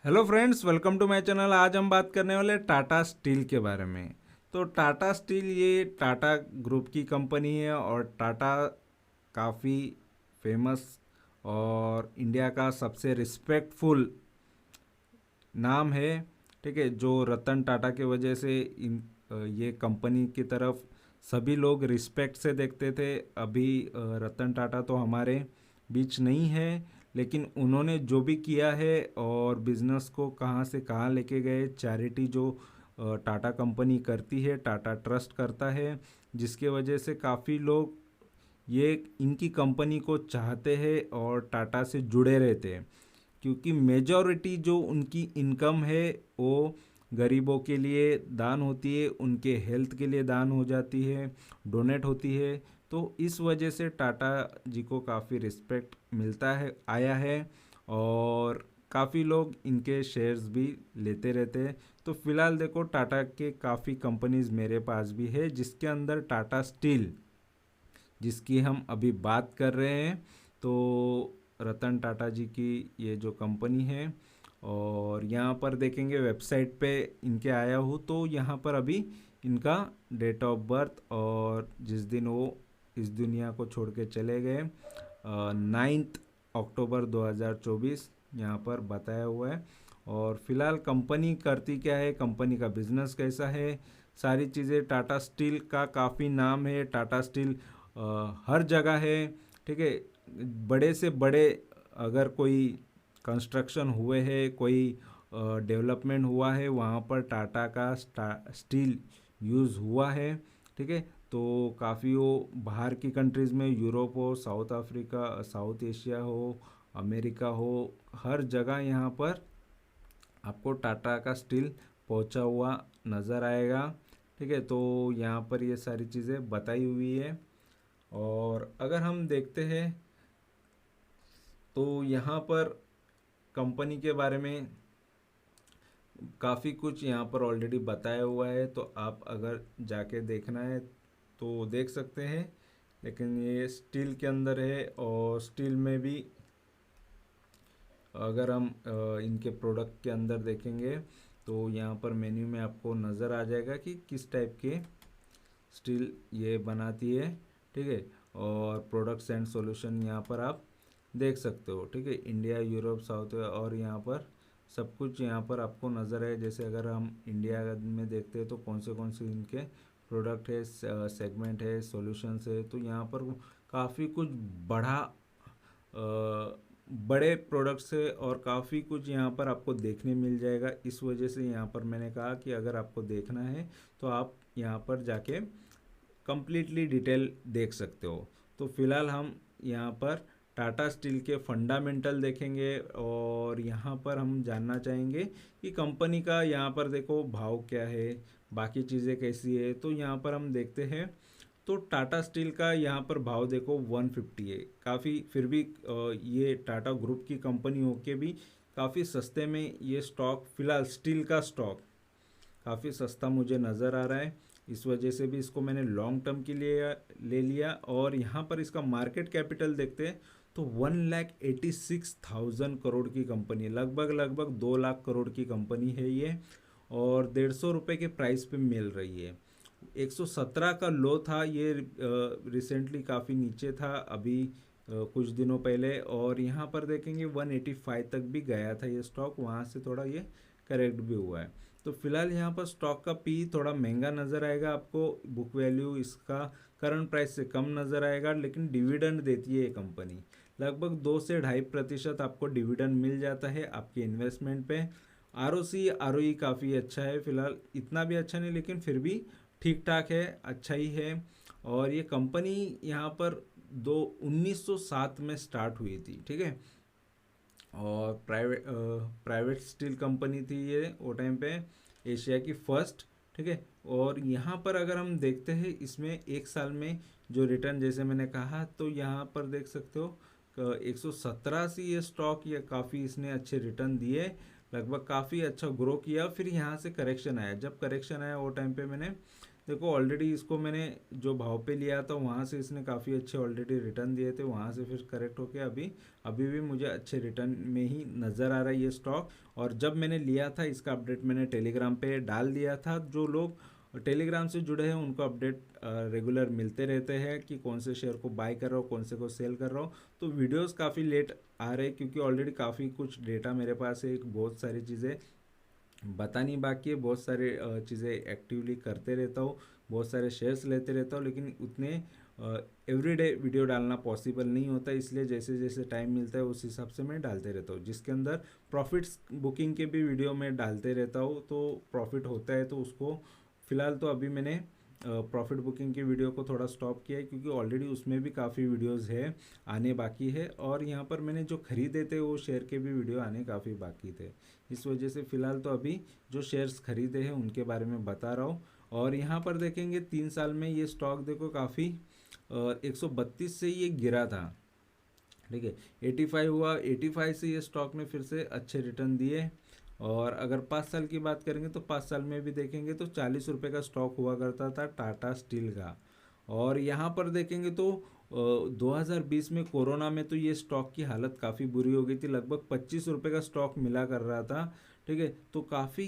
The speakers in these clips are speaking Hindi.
Hello friends, welcome to my channel. आज हम बात करने वाले टाटा स्टील के बारे में। तो टाटा स्टील ये टाटा ग्रुप की कंपनी है और टाटा काफ़ी फेमस और इंडिया का सबसे रिस्पेक्टफुल नाम है। ठीक है, जो रतन टाटा के वजह से ये कंपनी की तरफ सभी लोग रिस्पेक्ट से देखते थे। अभी रतन टाटा तो हमारे बीच नहीं है, लेकिन उन्होंने जो भी किया है और बिजनेस को कहाँ से कहाँ लेके गए, चैरिटी जो टाटा कंपनी करती है, टाटा ट्रस्ट करता है, जिसके वजह से काफ़ी लोग ये इनकी कंपनी को चाहते हैं और टाटा से जुड़े रहते हैं। क्योंकि मेजॉरिटी जो उनकी इनकम है वो गरीबों के लिए दान होती है, उनके हेल्थ के लिए दान हो जाती है, डोनेट होती है। तो इस वजह से टाटा जी को काफ़ी रिस्पेक्ट मिलता है आया है और काफ़ी लोग इनके शेयर्स भी लेते रहते हैं। तो फिलहाल देखो, टाटा के काफ़ी कंपनीज मेरे पास भी है, जिसके अंदर टाटा स्टील जिसकी हम अभी बात कर रहे हैं, तो रतन टाटा जी की ये जो कंपनी है। और यहाँ पर देखेंगे वेबसाइट पे इनके आया हूँ, तो यहाँ पर अभी इनका डेट ऑफ बर्थ और जिस दिन वो इस दुनिया को छोड़ के चले गए, 9 अक्टूबर 2024 यहाँ पर बताया हुआ है। और फिलहाल कंपनी करती क्या है, कंपनी का बिजनेस कैसा है, सारी चीज़ें। टाटा स्टील का काफ़ी नाम है, टाटा स्टील हर जगह है। ठीक है, बड़े से बड़े अगर कोई कंस्ट्रक्शन हुए हैं, कोई डेवलपमेंट हुआ है, वहाँ पर टाटा का स्टील यूज़ हुआ है। ठीक है, तो काफ़ी वो बाहर की कंट्रीज़ में, यूरोप हो, साउथ अफ्रीका, साउथ एशिया हो, अमेरिका हो, हर जगह यहाँ पर आपको टाटा का स्टील पहुंचा हुआ नज़र आएगा। ठीक है, तो यहाँ पर ये सारी चीज़ें बताई हुई है। और अगर हम देखते हैं तो यहाँ पर कंपनी के बारे में काफ़ी कुछ यहाँ पर ऑलरेडी बताया हुआ है, तो आप अगर जाके देखना है तो देख सकते हैं। लेकिन ये स्टील के अंदर है और स्टील में भी अगर हम इनके प्रोडक्ट के अंदर देखेंगे तो यहाँ पर मेन्यू में आपको नज़र आ जाएगा कि किस टाइप के स्टील ये बनाती है। ठीक है, और प्रोडक्ट्स एंड सॉल्यूशन यहाँ पर आप देख सकते हो। ठीक है, इंडिया, यूरोप, साउथ, और यहाँ पर सब कुछ यहाँ पर आपको नज़र है। जैसे अगर हम इंडिया में देखते हैं तो कौन से इनके प्रोडक्ट है, सेगमेंट है, सॉल्यूशंस है, तो यहाँ पर काफ़ी कुछ बड़ा बड़े प्रोडक्ट्स है और काफ़ी कुछ यहाँ पर आपको देखने मिल जाएगा। इस वजह से यहाँ पर मैंने कहा कि अगर आपको देखना है तो आप यहाँ पर जाके कंप्लीटली डिटेल देख सकते हो। तो फिलहाल हम यहाँ पर टाटा स्टील के फंडामेंटल देखेंगे और यहाँ पर हम जानना चाहेंगे कि कंपनी का यहाँ पर देखो भाव क्या है, बाकी चीज़ें कैसी है। तो यहाँ पर हम देखते हैं तो टाटा स्टील का यहाँ पर भाव देखो 150 है। काफ़ी फिर भी ये टाटा ग्रुप की कंपनी होके भी काफ़ी सस्ते में ये स्टॉक, फिलहाल स्टील का स्टॉक काफ़ी सस्ता मुझे नज़र आ रहा है। इस वजह से भी इसको मैंने लॉन्ग टर्म के लिए ले लिया। और यहाँ पर इसका मार्केट कैपिटल देखते हैं तो 1,86,000 करोड़ की कंपनी है, लगभग 2 लाख करोड़ की कंपनी है ये। और 150 रुपये के प्राइस पे मिल रही है। 117 का लो था ये, रिसेंटली काफ़ी नीचे था अभी कुछ दिनों पहले। और यहाँ पर देखेंगे 185 तक भी गया था ये स्टॉक, वहाँ से थोड़ा ये करेक्ट भी हुआ है। तो फिलहाल यहाँ पर स्टॉक का पी थोड़ा महंगा नज़र आएगा आपको, बुक वैल्यू इसका करंट प्राइस से कम नज़र आएगा, लेकिन डिविडेंड देती है ये कंपनी। लगभग 2 से 2.5% आपको डिविडेंड मिल जाता है आपके इन्वेस्टमेंट पे। R O C R O ई काफ़ी अच्छा है, फिलहाल इतना भी अच्छा नहीं लेकिन फिर भी ठीक ठाक है, अच्छा ही है। और ये कंपनी यहाँ पर 1907 में स्टार्ट हुई थी। ठीक है, और प्राइवेट स्टील कंपनी थी ये वो टाइम पे, एशिया की फर्स्ट। ठीक है, और यहाँ पर अगर हम देखते हैं इसमें एक साल में जो रिटर्न, जैसे मैंने कहा, तो यहाँ पर देख सकते हो 117 से ये स्टॉक, ये काफ़ी इसने अच्छे रिटर्न दिए, लगभग काफ़ी अच्छा ग्रो किया। फिर यहाँ से करेक्शन आया, जब करेक्शन आया वो टाइम पे मैंने देखो ऑलरेडी इसको मैंने जो भाव पे लिया था वहाँ से इसने काफ़ी अच्छे ऑलरेडी रिटर्न दिए थे, वहाँ से फिर करेक्ट होके अभी अभी भी मुझे अच्छे रिटर्न में ही नज़र आ रहा है ये स्टॉक। और जब मैंने लिया था इसका अपडेट मैंने टेलीग्राम पे डाल दिया था, जो लोग टेलीग्राम से जुड़े हैं उनको अपडेट रेगुलर मिलते रहते हैं कि कौन से शेयर को बाय कर रहा हो, कौन से को सेल कर रहा हो। तो वीडियोस काफ़ी लेट आ रहे हैं क्योंकि ऑलरेडी काफ़ी कुछ डेटा मेरे पास है, बहुत सारी चीज़ें बतानी बाकी है, बहुत सारे चीज़ें एक्टिवली करते रहता हूँ, बहुत सारे शेयर्स लेते रहता हूँ, लेकिन उतने एवरीडे वीडियो डालना पॉसिबल नहीं होता, इसलिए जैसे जैसे टाइम मिलता है उस हिसाब से मैं डालते रहता हूँ। जिसके अंदर प्रॉफिट्स बुकिंग के भी वीडियो मैं डालते रहता हूँ, तो प्रॉफिट होता है तो उसको फ़िलहाल तो अभी मैंने प्रॉफिट बुकिंग की वीडियो को थोड़ा स्टॉप किया है क्योंकि ऑलरेडी उसमें भी काफ़ी वीडियोस है आने बाकी है, और यहाँ पर मैंने जो खरीदे थे वो शेयर के भी वीडियो आने काफ़ी बाकी थे। इस वजह से फ़िलहाल तो अभी जो शेयर्स खरीदे हैं उनके बारे में बता रहा हूँ। और यहाँ पर देखेंगे 3 साल में ये स्टॉक देखो काफ़ी 132 से ये गिरा था, ठीक है, 85 हुआ, 85 से ये स्टॉक ने फिर से अच्छे रिटर्न दिए। और अगर 5 साल की बात करेंगे तो 5 साल में भी देखेंगे तो 40 रुपये का स्टॉक हुआ करता था टाटा स्टील का। और यहाँ पर देखेंगे तो 2020 में कोरोना में तो ये स्टॉक की हालत काफ़ी बुरी हो गई थी, लगभग 25 रुपये का स्टॉक मिला कर रहा था, ठीक है। तो काफ़ी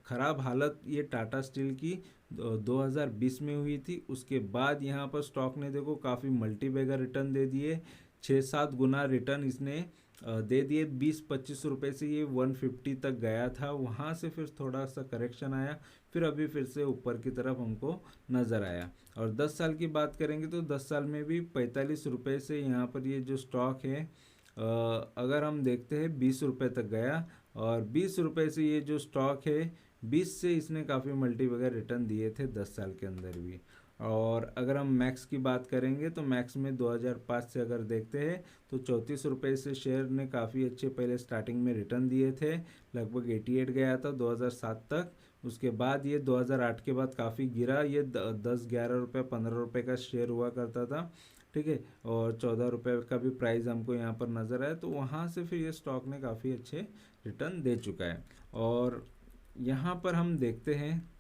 ख़राब हालत ये टाटा स्टील की 2020 में हुई थी। उसके बाद यहाँ पर स्टॉक ने देखो काफ़ी मल्टी बैगर रिटर्न दे दिए, 6-7 गुना रिटर्न इसने दे दिए। 20-25 रुपये से ये 150 तक गया था, वहाँ से फिर थोड़ा सा करेक्शन आया, फिर अभी फिर से ऊपर की तरफ हमको नज़र आया। और 10 साल की बात करेंगे तो 10 साल में भी 45 रुपये से यहाँ पर ये जो स्टॉक है अगर हम देखते हैं 20 रुपये तक गया, और 20 रुपये से ये जो स्टॉक है 20 से इसने काफ़ी मल्टी वगैरह रिटर्न दिए थे 10 साल के अंदर भी। और अगर हम मैक्स की बात करेंगे तो मैक्स में 2005 से अगर देखते हैं तो 34 रुपये से शेयर ने काफ़ी अच्छे पहले स्टार्टिंग में रिटर्न दिए थे, लगभग 88 गया था 2007 तक। उसके बाद ये 2008 के बाद काफ़ी गिरा, ये 10-11 रुपये 15 रुपये का शेयर हुआ करता था, ठीक है। और 14 रुपये का भी प्राइस हमको यहाँ पर नज़र आया, तो वहाँ से फिर ये स्टॉक ने काफ़ी अच्छे रिटर्न दे चुका है। और यहाँ पर हम देखते हैं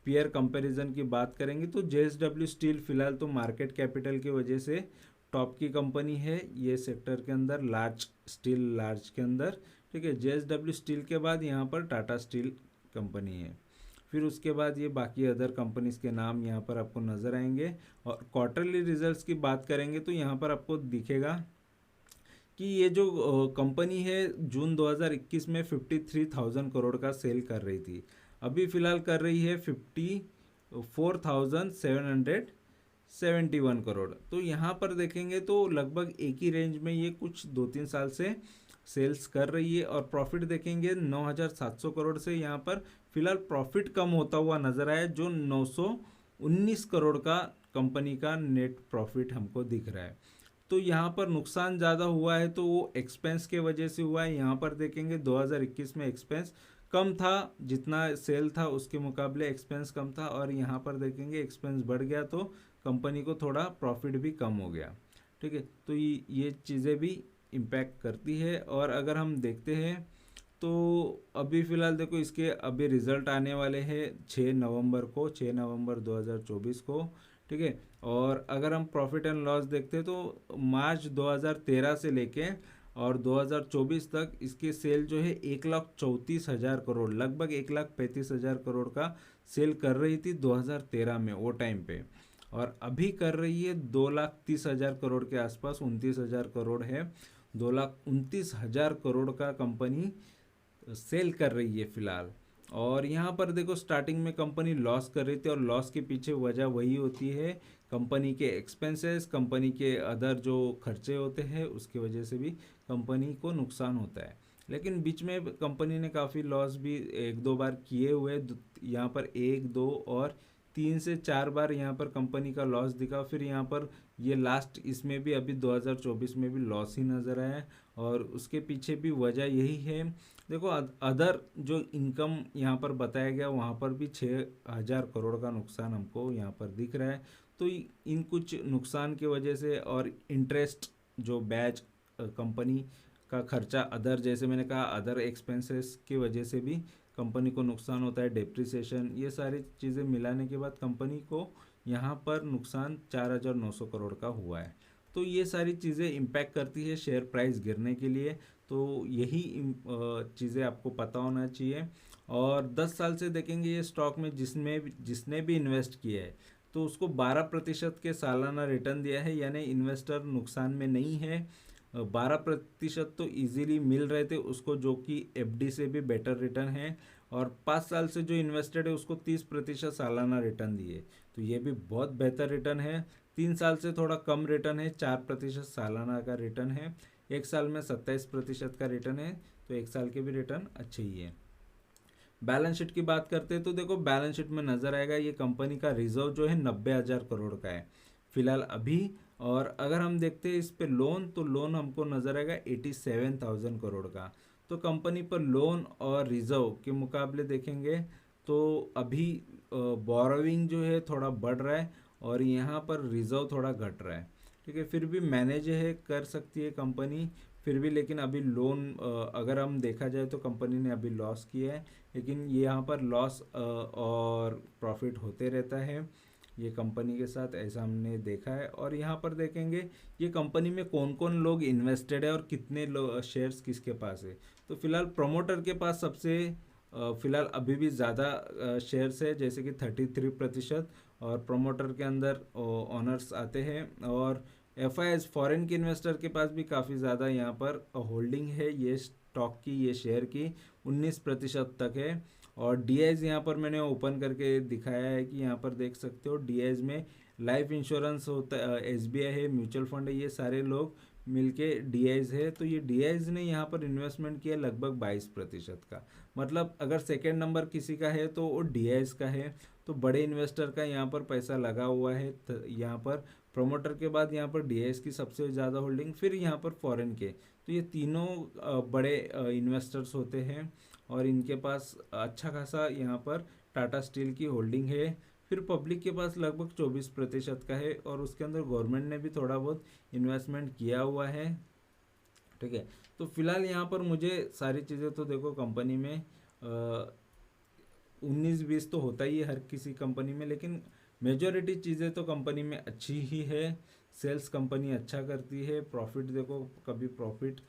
पीयर कंपैरिजन की बात करेंगे तो जेएसडब्ल्यू स्टील फिलहाल तो मार्केट कैपिटल की वजह से टॉप की कंपनी है ये सेक्टर के अंदर, लार्ज स्टील लार्ज के अंदर, ठीक है। जेएसडब्ल्यू स्टील के बाद यहाँ पर टाटा स्टील कंपनी है, फिर उसके बाद ये बाकी अदर कंपनीज के नाम यहाँ पर आपको नज़र आएंगे। और क्वार्टरली रिजल्ट्स की बात करेंगे तो यहाँ पर आपको दिखेगा कि ये जो कंपनी है जून 2021 में 53,000 करोड़ का सेल कर रही थी, अभी फ़िलहाल कर रही है 54,771 करोड़। तो यहाँ पर देखेंगे तो लगभग एक ही रेंज में ये कुछ 2-3 साल से सेल्स कर रही है। और प्रॉफिट देखेंगे 9,700 करोड़ से यहाँ पर फिलहाल प्रॉफिट कम होता हुआ नज़र आया, जो 919 करोड़ का कंपनी का नेट प्रॉफिट हमको दिख रहा है। तो यहाँ पर नुकसान ज़्यादा हुआ है तो वो एक्सपेंस के वजह से हुआ है। यहाँ पर देखेंगे 2021 में एक्सपेंस कम था, जितना सेल था उसके मुकाबले एक्सपेंस कम था, और यहाँ पर देखेंगे एक्सपेंस बढ़ गया तो कंपनी को थोड़ा प्रॉफिट भी कम हो गया, ठीक है। तो ये चीज़ें भी इम्पैक्ट करती है। और अगर हम देखते हैं तो अभी फ़िलहाल देखो इसके अभी रिज़ल्ट आने वाले हैं 6 नवंबर को, 6 नवंबर 2024 को, ठीक है। और अगर हम प्रॉफिट एंड लॉस देखते हैं तो मार्च 2013 से लेके और 2024 तक इसके सेल जो है 1,34,000 करोड़, लगभग 1,35,000 करोड़ का सेल कर रही थी 2013 में वो टाइम पे, और अभी कर रही है 2,30,000 करोड़ के आसपास, 29,000 करोड़ है, 2,29,000 करोड़ का कंपनी सेल कर रही है फ़िलहाल। और यहाँ पर देखो स्टार्टिंग में कंपनी लॉस कर रही थी, और लॉस के पीछे वजह वही होती है कंपनी के एक्सपेंसेस, कंपनी के अदर जो खर्चे होते हैं उसकी वजह से भी कंपनी को नुकसान होता है। लेकिन बीच में कंपनी ने काफ़ी लॉस भी 1-2 बार किए हुए, यहाँ पर 1-2 और 3 से 4 बार यहाँ पर कंपनी का लॉस दिखा, फिर यहाँ पर ये लास्ट इसमें भी अभी 2024 में भी लॉस ही नज़र आया है। और उसके पीछे भी वजह यही है, देखो अदर जो इनकम यहाँ पर बताया गया वहाँ पर भी 6,000 करोड़ का नुकसान हमको यहाँ पर दिख रहा है। तो इन कुछ नुकसान की वजह से, और इंटरेस्ट जो बैच कंपनी का खर्चा अदर, जैसे मैंने कहा अदर एक्सपेंसेस की वजह से भी कंपनी को नुकसान होता है, डेप्रिसिएशन, ये सारी चीज़ें मिलाने के बाद कंपनी को यहाँ पर नुकसान 4,900 करोड़ का हुआ है। तो ये सारी चीज़ें इम्पैक्ट करती है शेयर प्राइस गिरने के लिए। तो यही चीज़ें आपको पता होना चाहिए। और 10 साल से देखेंगे ये स्टॉक में जिसने भी इन्वेस्ट किया है तो उसको 12% के सालाना रिटर्न दिया है, यानी इन्वेस्टर नुकसान में नहीं है। 12% तो इजीली मिल रहे थे उसको, जो कि एफडी से भी बेटर रिटर्न है। और 5 साल से जो इन्वेस्टेड है उसको 30% सालाना रिटर्न दिए, तो ये भी बहुत बेहतर रिटर्न है। 3 साल से थोड़ा कम रिटर्न है, 4% सालाना का रिटर्न है। 1 साल में 27% का रिटर्न है, तो 1 साल के भी रिटर्न अच्छे ही है। बैलेंस शीट की बात करते हैं तो देखो बैलेंस शीट में नज़र आएगा ये कंपनी का रिजर्व जो है 90,000 करोड़ का है फिलहाल अभी। और अगर हम देखते हैं इस पे लोन, तो लोन हमको नज़र आएगा 87,000 करोड़ का। तो कंपनी पर लोन और रिजर्व के मुकाबले देखेंगे तो अभी बोरोइंग जो है थोड़ा बढ़ रहा है और यहाँ पर रिजर्व थोड़ा घट रहा है। ठीक है, फिर भी मैनेज है कर सकती है कंपनी फिर भी, लेकिन अभी लोन अगर हम देखा जाए तो कंपनी ने अभी लॉस किया है, लेकिन ये यहाँ पर लॉस और प्रॉफिट होते रहता है ये कंपनी के साथ, ऐसा हमने देखा है। और यहाँ पर देखेंगे ये कंपनी में कौन कौन लोग इन्वेस्टेड है और कितने शेयर्स किसके पास है। तो फिलहाल प्रमोटर के पास सबसे फिलहाल अभी भी ज़्यादा शेयर्स है, जैसे कि 33%। और प्रमोटर के अंदर ऑनर्स आते हैं। और एफआईएस फॉरेन के इन्वेस्टर के पास भी काफ़ी ज़्यादा यहाँ पर होल्डिंग है ये स्टॉक की, ये शेयर की 19% तक है। और डीआईज यहाँ पर मैंने ओपन करके दिखाया है कि यहाँ पर देख सकते हो डीआईज में लाइफ इंश्योरेंस होता है, एसबीआई है, म्यूचुअल फंड है, ये सारे लोग मिलके डीआईज है। तो ये डीआईज ने यहाँ पर इन्वेस्टमेंट किया लगभग 22% का। मतलब अगर सेकेंड नंबर किसी का है तो वो डीआईज का है। तो बड़े इन्वेस्टर का यहाँ पर पैसा लगा हुआ है। यहाँ पर प्रोमोटर के बाद यहाँ पर डीआईएस की सबसे ज़्यादा होल्डिंग, फिर यहाँ पर फॉरेन के। तो ये तीनों बड़े इन्वेस्टर्स होते हैं और इनके पास अच्छा खासा यहाँ पर टाटा स्टील की होल्डिंग है। फिर पब्लिक के पास लगभग 24% का है और उसके अंदर गवर्नमेंट ने भी थोड़ा बहुत इन्वेस्टमेंट किया हुआ है। ठीक है, तो फिलहाल यहाँ पर मुझे सारी चीज़ें तो देखो कंपनी में 19-20 तो होता ही है हर किसी कंपनी में, लेकिन मेजॉरिटी चीज़ें तो कंपनी में अच्छी ही है। सेल्स कंपनी अच्छा करती है, प्रॉफिट देखो कभी प्रॉफिट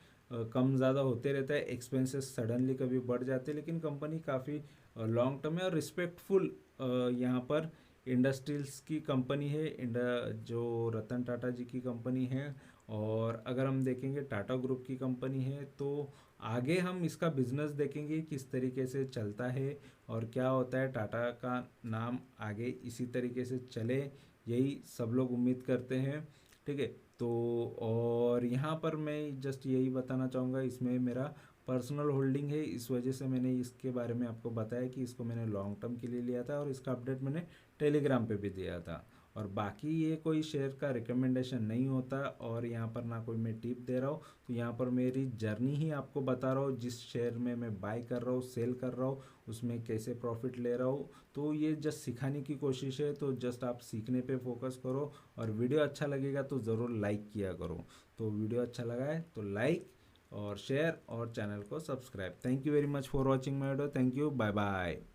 कम ज़्यादा होते रहता है, एक्सपेंसेस सडनली कभी बढ़ जाते हैं, लेकिन कंपनी काफ़ी लॉन्ग टर्म है और रिस्पेक्टफुल यहाँ पर इंडस्ट्रीज की कंपनी है, जो रतन टाटा जी की कंपनी है। और अगर हम देखेंगे टाटा ग्रुप की कंपनी है, तो आगे हम इसका बिजनेस देखेंगे किस तरीके से चलता है और क्या होता है। टाटा का नाम आगे इसी तरीके से चले, यही सब लोग उम्मीद करते हैं। ठीक है, तो और यहाँ पर मैं जस्ट यही बताना चाहूँगा, इसमें मेरा पर्सनल होल्डिंग है, इस वजह से मैंने इसके बारे में आपको बताया कि इसको मैंने लॉन्ग टर्म के लिए लिया था और इसका अपडेट मैंने टेलीग्राम पे भी दिया था। और बाकी ये कोई शेयर का रिकमेंडेशन नहीं होता और यहाँ पर ना कोई मैं टिप दे रहा हूँ। तो यहाँ पर मेरी जर्नी ही आपको बता रहा हूँ, जिस शेयर में मैं बाय कर रहा हूँ, सेल कर रहा हूँ, उसमें कैसे प्रॉफिट ले रहा हूँ। तो ये जस्ट सिखाने की कोशिश है, तो जस्ट आप सीखने पे फोकस करो। और वीडियो अच्छा लगेगा तो ज़रूर लाइक किया करो। तो वीडियो अच्छा लगा है तो लाइक और शेयर और चैनल को subscribe. Thank you very much for watching my video. Thank you, bye bye.